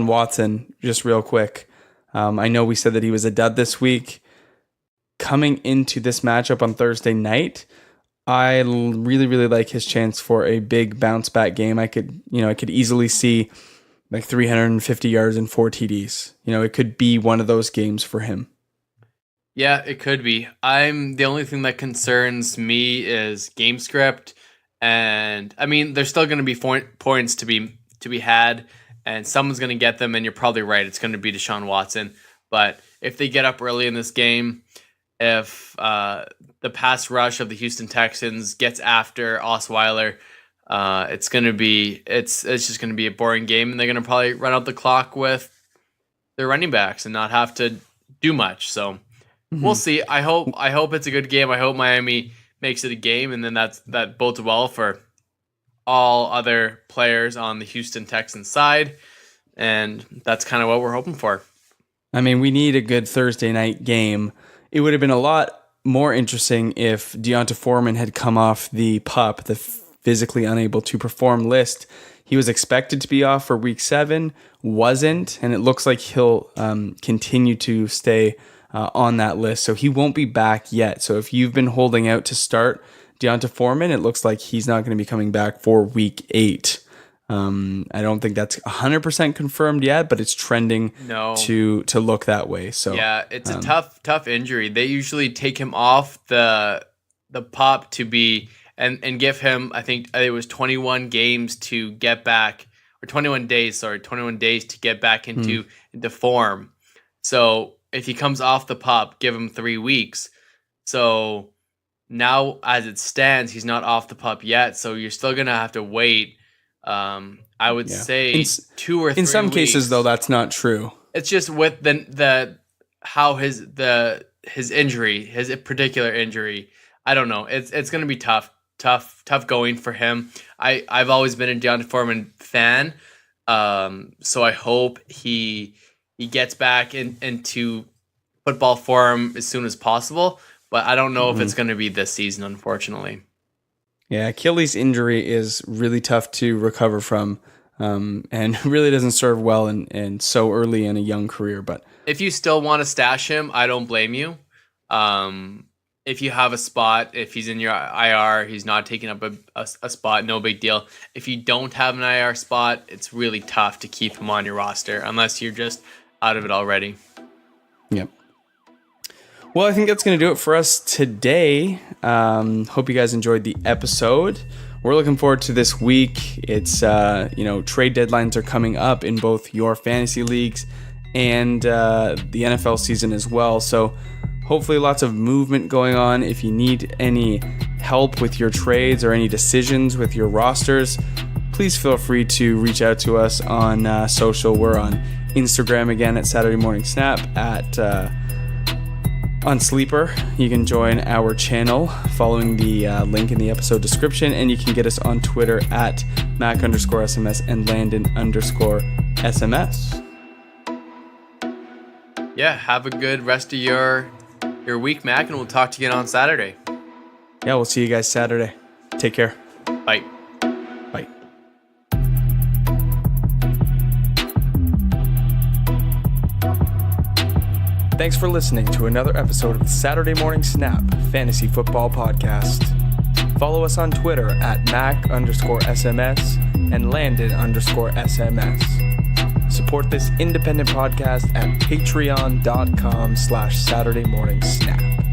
Watson, just real quick. I know we said that he was a dud this week. Coming into this matchup on Thursday night, I really, really like his chance for a big bounce back game. I could easily see like 350 yards and 4 TDs. It could be one of those games for him. Yeah, it could be. The only thing that concerns me is game script, and I mean, there's still going to be points to be had, and someone's going to get them. And you're probably right; it's going to be Deshaun Watson. But if they get up early in this game, if the pass rush of the Houston Texans gets after Osweiler, it's just going to be a boring game, and they're going to probably run out the clock with their running backs and not have to do much. So. We'll see. I hope it's a good game. I hope Miami makes it a game, and then that bodes well for all other players on the Houston Texans side, and that's kind of what we're hoping for. I mean, we need a good Thursday night game. It would have been a lot more interesting if Deonta Foreman had come off the PUP, the physically unable to perform list. He was expected to be off for week 7, wasn't, and it looks like he'll continue to stay on that list. So he won't be back yet. So if you've been holding out to start Deonta Foreman, it looks like he's not going to be coming back for week 8. I don't think that's 100% confirmed yet, but it's trending to look that way. So yeah, it's a tough injury. They usually take him off the PUP to be and give him, I think it was 21 games to get back, or 21 days to get back into form. So if he comes off the PUP, give him 3 weeks. So now, as it stands, he's not off the PUP yet. So you're still gonna have to wait. I would say 2 or 3. In some weeks. cases, though, that's not true. It's just with how his injury, his particular injury. I don't know. It's gonna be tough going for him. I've always been a Deonta Foreman fan. So I hope he gets back into football form as soon as possible. but I don't know if it's going to be this season, unfortunately. Yeah, Achilles injury is really tough to recover from, and really doesn't serve well and so early in a young career. But if you still want to stash him, I don't blame you. If you have a spot, if he's in your IR, he's not taking up a spot, no big deal. If you don't have an IR spot, it's really tough to keep him on your roster unless you're just out of it already. Yep. Well, I think that's going to do it for us today. Hope you guys enjoyed the episode. We're looking forward to this week. It's, trade deadlines are coming up in both your fantasy leagues and the NFL season as well. So hopefully lots of movement going on. If you need any help with your trades or any decisions with your rosters, please feel free to reach out to us on social. We're on Instagram again at Saturday Morning Snap on Sleeper. You can join our channel following the link in the episode description, and you can get us on Twitter at Mac_SMS and Landon_SMS. Yeah, have a good rest of your week, Mac, and we'll talk to you again on Saturday. Yeah, we'll see you guys Saturday. Take care. Bye. Bye. Thanks for listening to another episode of the Saturday Morning Snap Fantasy Football Podcast. Follow us on Twitter at Mac_SMS and Landon_SMS. Support this independent podcast at patreon.com/SaturdayMorningSnap.